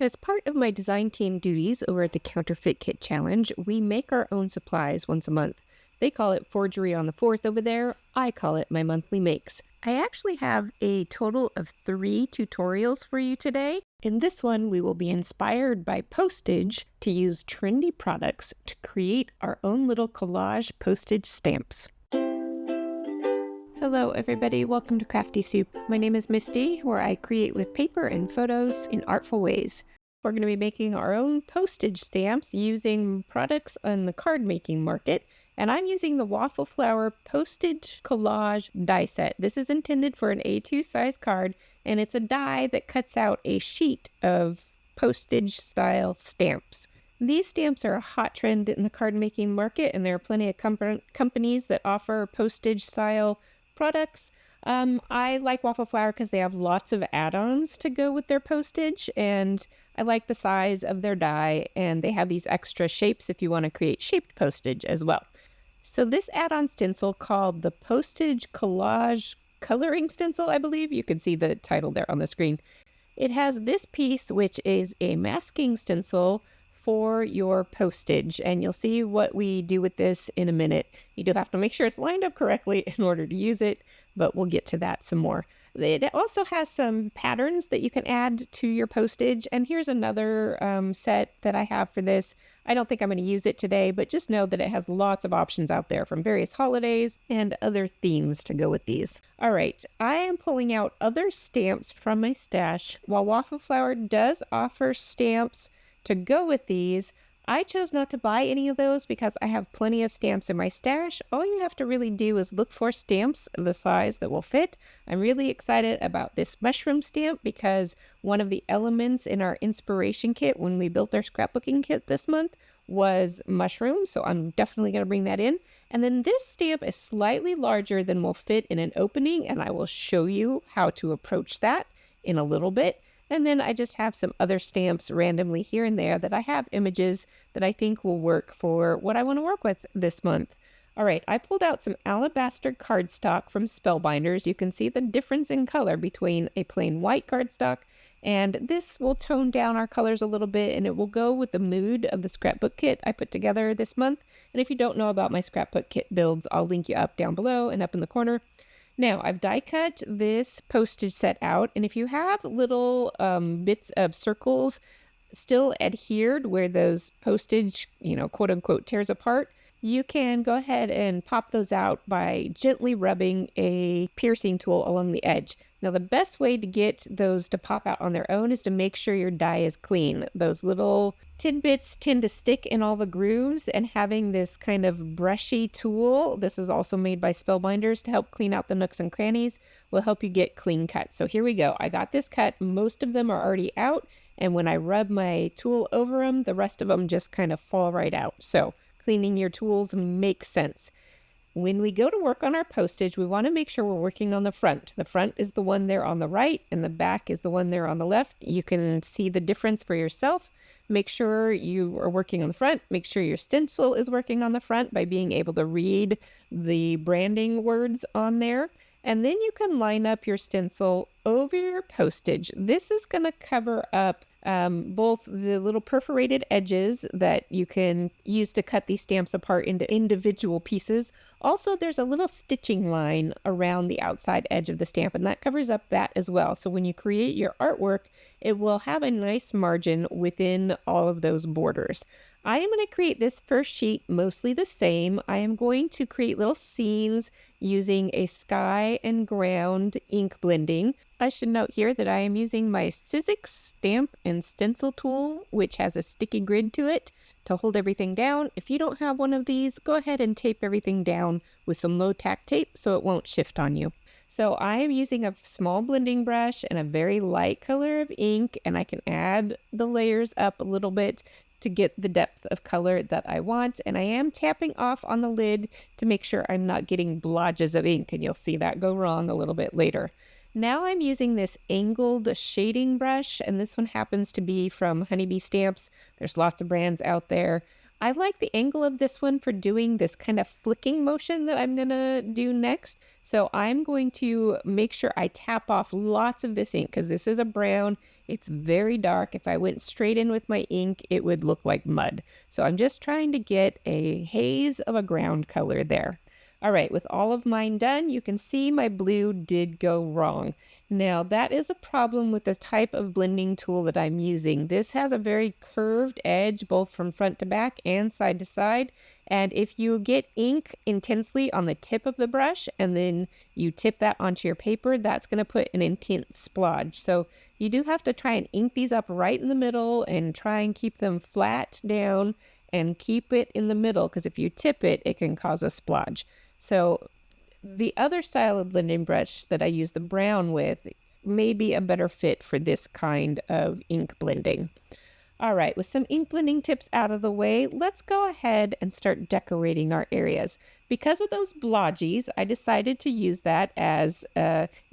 As part of my design team duties over at the Counterfeit Kit Challenge, we make our own supplies once a month. They call it Forgery on the 4th over there. I call it my monthly makes. I actually have a total of 3 tutorials for you today. In this one, we will be inspired by postage to use trendy products to create our own little collage postage stamps. Hello everybody, welcome to Crafty Soup. My name is Misty, where I create with paper and photos in artful ways. We're going to be making our own postage stamps using products on the card making market, and I'm using the Waffle Flower Postage Collage die set. This is intended for an A2 size card, and it's a die that cuts out a sheet of postage style stamps. These stamps are a hot trend in the card making market, and there are plenty of companies that offer postage style products. I like Waffle Flower because they have lots of add-ons to go with their postage, and I like the size of their die, and they have these extra shapes if you want to create shaped postage as well. So this add-on stencil called the Postage Collage Coloring Stencil, I believe. You can see the title there on the screen. It has this piece, which is a masking stencil for your postage, and you'll see what we do with this in a minute. You do have to make sure it's lined up correctly in order to use it, but we'll get to that some more. It also has some patterns that you can add to your postage, and here's another set that I have for this. I don't think I'm going to use it today, but just know that it has lots of options out there from various holidays and other themes to go with these. All right, I am pulling out other stamps from my stash. While Waffle Flower does offer stamps to go with these, I chose not to buy any of those because I have plenty of stamps in my stash. All you have to really do is look for stamps of the size that will fit. I'm really excited about this mushroom stamp because one of the elements in our inspiration kit when we built our scrapbooking kit this month was mushrooms, so I'm definitely going to bring that in. And then this stamp is slightly larger than will fit in an opening, and I will show you how to approach that in a little bit. And then I just have some other stamps randomly here and there that I have images that I think will work for what I want to work with this month. All right, I pulled out some alabaster cardstock from Spellbinders. You can see the difference in color between a plain white cardstock, and this will tone down our colors a little bit, and it will go with the mood of the scrapbook kit I put together this month. And if you don't know about my scrapbook kit builds, I'll link you up down below and up in the corner. Now, I've die cut this postage set out, and if you have little bits of circles still adhered where those postage, quote unquote, tears apart, you can go ahead and pop those out by gently rubbing a piercing tool along the edge. Now, the best way to get those to pop out on their own is to make sure your die is clean. Those little tidbits tend to stick in all the grooves, and having this kind of brushy tool, this is also made by Spellbinders to help clean out the nooks and crannies, will help you get clean cuts. So here we go. I got this cut. Most of them are already out, and when I rub my tool over them, the rest of them just kind of fall right out. So cleaning your tools makes sense. When we go to work on our postage, we want to make sure we're working on the front. The front is the one there on the right, and the back is the one there on the left. You can see the difference for yourself. Make sure you are working on the front. Make sure your stencil is working on the front by being able to read the branding words on there. And then you can line up your stencil over your postage. This is going to cover up both the little perforated edges that you can use to cut these stamps apart into individual pieces. Also, there's a little stitching line around the outside edge of the stamp, and that covers up that as well. So when you create your artwork, it will have a nice margin within all of those borders. I am going to create this first sheet mostly the same. I am going to create little scenes using a sky and ground ink blending. I should note here that I am using my Sizzix stamp and stencil tool, which has a sticky grid to it to hold everything down. If you don't have one of these, go ahead and tape everything down with some low tack tape so it won't shift on you. So I am using a small blending brush and a very light color of ink, and I can add the layers up a little bit to get the depth of color that I want. And I am tapping off on the lid to make sure I'm not getting blotches of ink, and you'll see that go wrong a little bit later. Now I'm using this angled shading brush, and this one happens to be from Honeybee Stamps. There's lots of brands out there. I like the angle of this one for doing this kind of flicking motion that I'm gonna do next. So I'm going to make sure I tap off lots of this ink because this is a brown. It's very dark. If I went straight in with my ink, it would look like mud. So I'm just trying to get a haze of a ground color there. All right, with all of mine done, you can see my blue did go wrong. Now, that is a problem with the type of blending tool that I'm using. This has a very curved edge, both from front to back and side to side. And if you get ink intensely on the tip of the brush and then you tip that onto your paper, that's going to put an intense splodge. So you do have to try and ink these up right in the middle and try and keep them flat down and keep it in the middle, because if you tip it, it can cause a splodge. So the other style of blending brush that I use the brown with may be a better fit for this kind of ink blending. All right, with some ink blending tips out of the way, let's go ahead and start decorating our areas. Because of those blotches, I decided to use that as,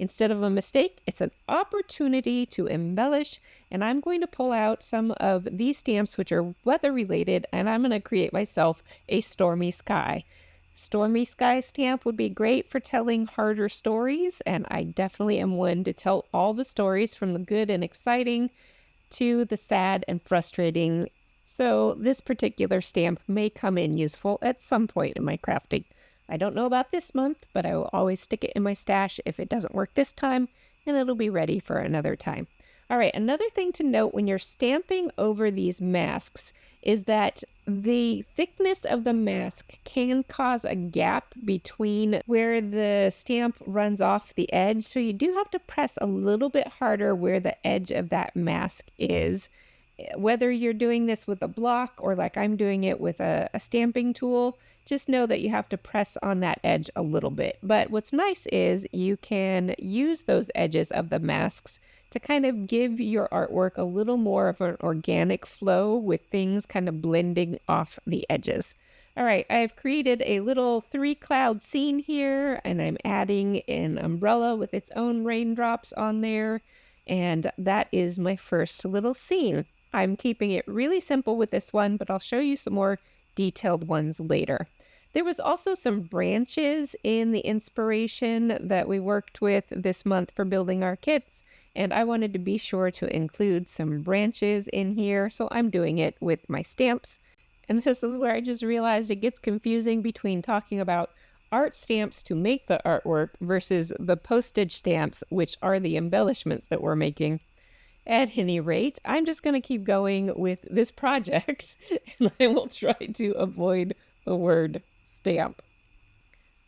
instead of a mistake, it's an opportunity to embellish. And I'm going to pull out some of these stamps, which are weather related, and I'm going to create myself a stormy sky. Stormy sky stamp would be great for telling harder stories, and I definitely am one to tell all the stories, from the good and exciting to the sad and frustrating. So this particular stamp may come in useful at some point in my crafting. I don't know about this month, but I will always stick it in my stash if it doesn't work this time, and it'll be ready for another time. All right, another thing to note when you're stamping over these masks is that the thickness of the mask can cause a gap between where the stamp runs off the edge. So you do have to press a little bit harder where the edge of that mask is. Whether you're doing this with a block or like I'm doing it with a stamping tool, just know that you have to press on that edge a little bit. But what's nice is you can use those edges of the masks to kind of give your artwork a little more of an organic flow with things kind of blending off the edges. All right, I've created a little 3-cloud scene here, and I'm adding an umbrella with its own raindrops on there. And that is my first little scene. I'm keeping it really simple with this one, but I'll show you some more detailed ones later. There was also some branches in the inspiration that we worked with this month for building our kits, and I wanted to be sure to include some branches in here, so I'm doing it with my stamps. And this is where I just realized it gets confusing between talking about art stamps to make the artwork versus the postage stamps, which are the embellishments that we're making. At any rate, I'm just going to keep going with this project, and I will try to avoid the word stamp.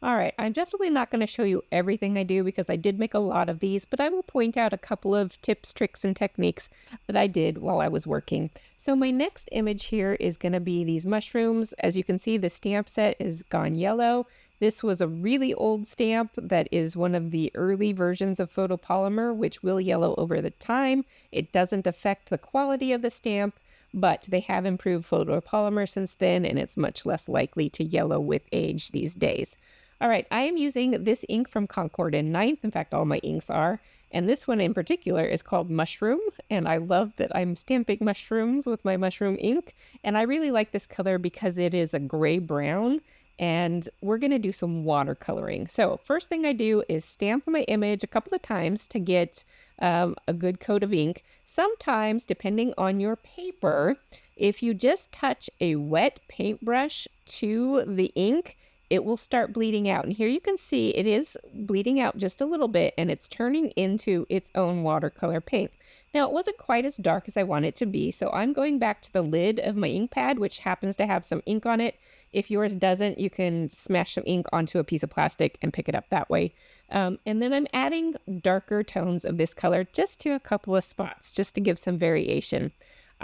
All right, I'm definitely not going to show you everything I do because I did make a lot of these, but I will point out a couple of tips, tricks, and techniques that I did while I was working. So my next image here is going to be these mushrooms. As you can see, the stamp set is gone yellow. This was a really old stamp that is one of the early versions of photopolymer, which will yellow over the time. It doesn't affect the quality of the stamp, but they have improved photopolymer since then, and it's much less likely to yellow with age these days. All right, I am using this ink from Concord in 9th. In fact, all my inks are. And this one in particular is called Mushroom. And I love that I'm stamping mushrooms with my mushroom ink. And I really like this color because it is a gray brown. And we're going to do some watercoloring. So first thing I do is stamp my image a couple of times to get a good coat of ink. Sometimes, depending on your paper, if you just touch a wet paintbrush to the ink, it will start bleeding out. And here you can see it is bleeding out just a little bit, and it's turning into its own watercolor paint. Now, it wasn't quite as dark as I want it to be, so I'm going back to the lid of my ink pad, which happens to have some ink on it. If yours doesn't, you can smash some ink onto a piece of plastic and pick it up that way. And then I'm adding darker tones of this color just to a couple of spots, just to give some variation.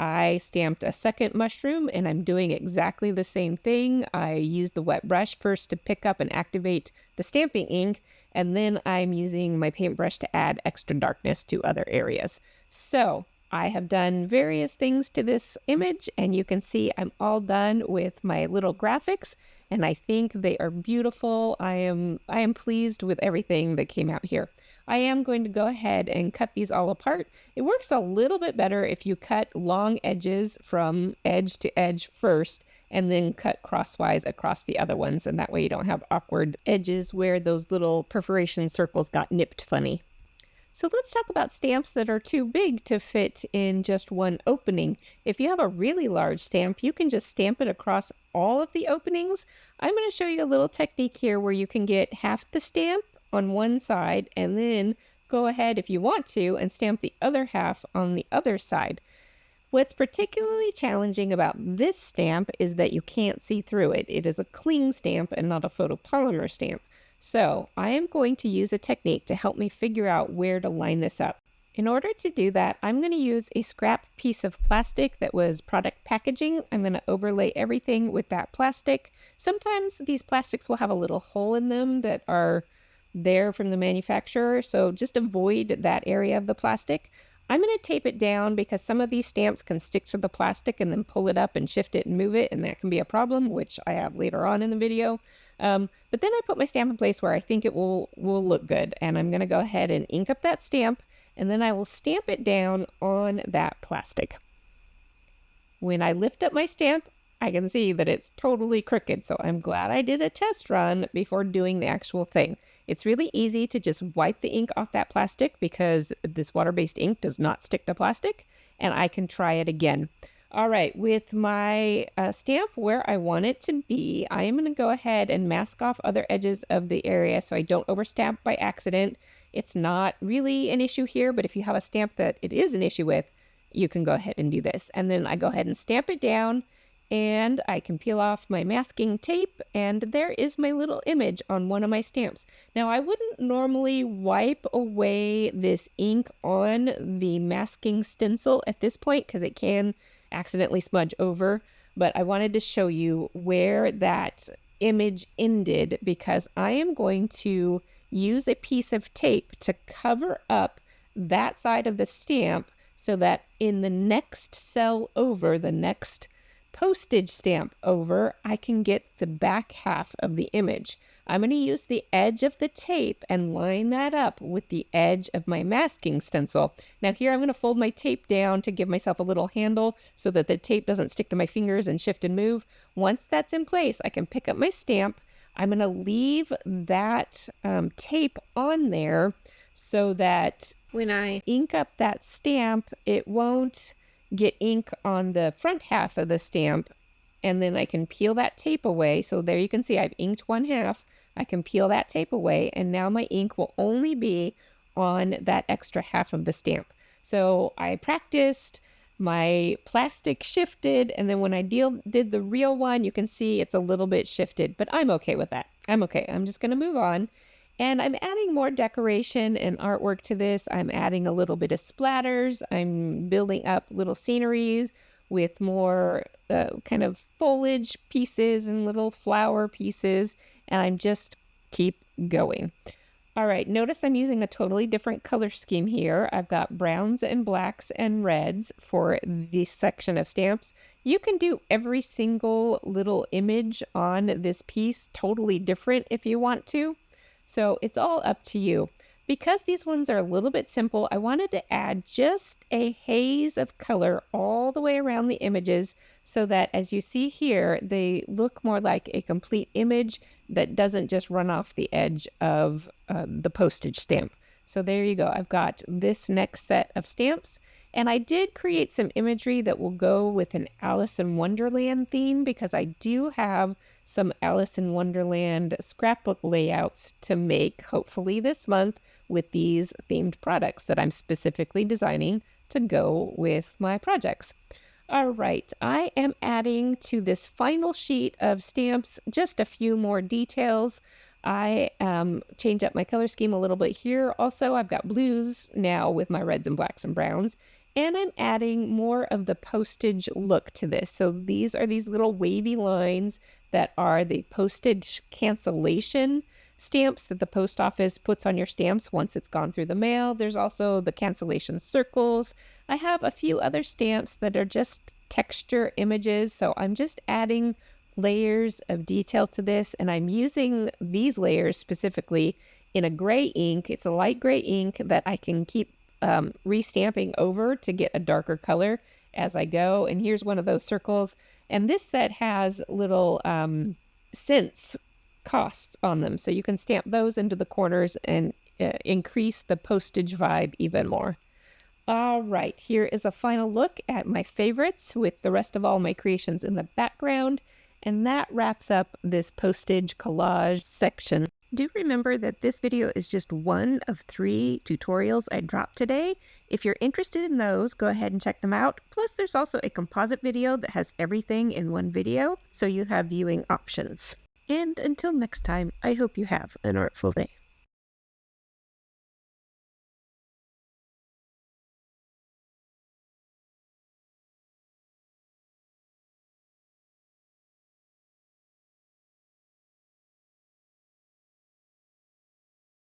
I stamped a second mushroom, and I'm doing exactly the same thing. I used the wet brush first to pick up and activate the stamping ink, and then I'm using my paintbrush to add extra darkness to other areas. So I have done various things to this image, and you can see I'm all done with my little graphics, and I think they are beautiful. I am pleased with everything that came out here. I am going to go ahead and cut these all apart. It works a little bit better if you cut long edges from edge to edge first, and then cut crosswise across the other ones. And that way you don't have awkward edges where those little perforation circles got nipped funny. So let's talk about stamps that are too big to fit in just one opening. If you have a really large stamp, you can just stamp it across all of the openings. I'm going to show you a little technique here where you can get half the stamp on one side and then go ahead, if you want to, and stamp the other half on the other side. What's particularly challenging about this stamp is that you can't see through it. It is a cling stamp and not a photopolymer stamp. So I am going to use a technique to help me figure out where to line this up. In order to do that, I'm going to use a scrap piece of plastic that was product packaging. I'm going to overlay everything with that plastic. Sometimes these plastics will have a little hole in them that are there from the manufacturer, so just avoid that area of the plastic. I'm going to tape it down because some of these stamps can stick to the plastic and then pull it up and shift it and move it, and that can be a problem, which I have later on in the video. But then I put my stamp in place where I think it will look good, and I'm going to go ahead and ink up that stamp, and then I will stamp it down on that plastic. When I lift up my stamp, I can see that it's totally crooked, so I'm glad I did a test run before doing the actual thing. It's really easy to just wipe the ink off that plastic because this water-based ink does not stick to plastic, and I can try it again. All right, with my stamp where I want it to be, I am going to go ahead and mask off other edges of the area so I don't overstamp by accident. It's not really an issue here, but if you have a stamp that it is an issue with, you can go ahead and do this. And then I go ahead and stamp it down, and I can peel off my masking tape, and there is my little image on one of my stamps. Now, I wouldn't normally wipe away this ink on the masking stencil at this point because it can accidentally smudge over, but I wanted to show you where that image ended because I am going to use a piece of tape to cover up that side of the stamp so that in the next cell over, the next postage stamp over, I can get the back half of the image. I'm going to use the edge of the tape and line that up with the edge of my masking stencil. Now here I'm going to fold my tape down to give myself a little handle so that the tape doesn't stick to my fingers and shift and move. Once that's in place, I can pick up my stamp. I'm going to leave that tape on there so that when I ink up that stamp, it won't get ink on the front half of the stamp, and then I can peel that tape away. So there you can see I've inked one half. I can peel that tape away, and now my ink will only be on that extra half of the stamp. So I practiced, my plastic shifted, and then when I did the real one, you can see it's a little bit shifted, but I'm okay with that. I'm okay. I'm just going to move on. And I'm adding more decoration and artwork to this. I'm adding a little bit of splatters. I'm building up little sceneries with more kind of foliage pieces and little flower pieces. And I'm just keep going. All right, notice I'm using a totally different color scheme here. I've got browns and blacks and reds for this section of stamps. You can do every single little image on this piece totally different if you want to. So it's all up to you. Because these ones are a little bit simple, I wanted to add just a haze of color all the way around the images so that, as you see here, they look more like a complete image that doesn't just run off the edge of the postage stamp. So there you go. I've got this next set of stamps. And I did create some imagery that will go with an Alice in Wonderland theme because I do have some Alice in Wonderland scrapbook layouts to make, hopefully this month, with these themed products that I'm specifically designing to go with my projects. All right, I am adding to this final sheet of stamps just a few more details. I changed up my color scheme a little bit here. Also, I've got blues now with my reds and blacks and browns. And I'm adding more of the postage look to this. So these are these little wavy lines that are the postage cancellation stamps that the post office puts on your stamps once it's gone through the mail. There's also the cancellation circles. I have a few other stamps that are just texture images. So I'm just adding layers of detail to this. And I'm using these layers specifically in a gray ink. It's a light gray ink that I can keep restamping over to get a darker color as I go. And here's one of those circles. And this set has little cents costs on them. So you can stamp those into the corners and increase the postage vibe even more. All right, here is a final look at my favorites with the rest of all my creations in the background. And that wraps up this postage collage section. Do remember that this video is just one of 3 tutorials I dropped today. If you're interested in those, go ahead and check them out. Plus, there's also a composite video that has everything in one video, so you have viewing options. And until next time, I hope you have an artful day.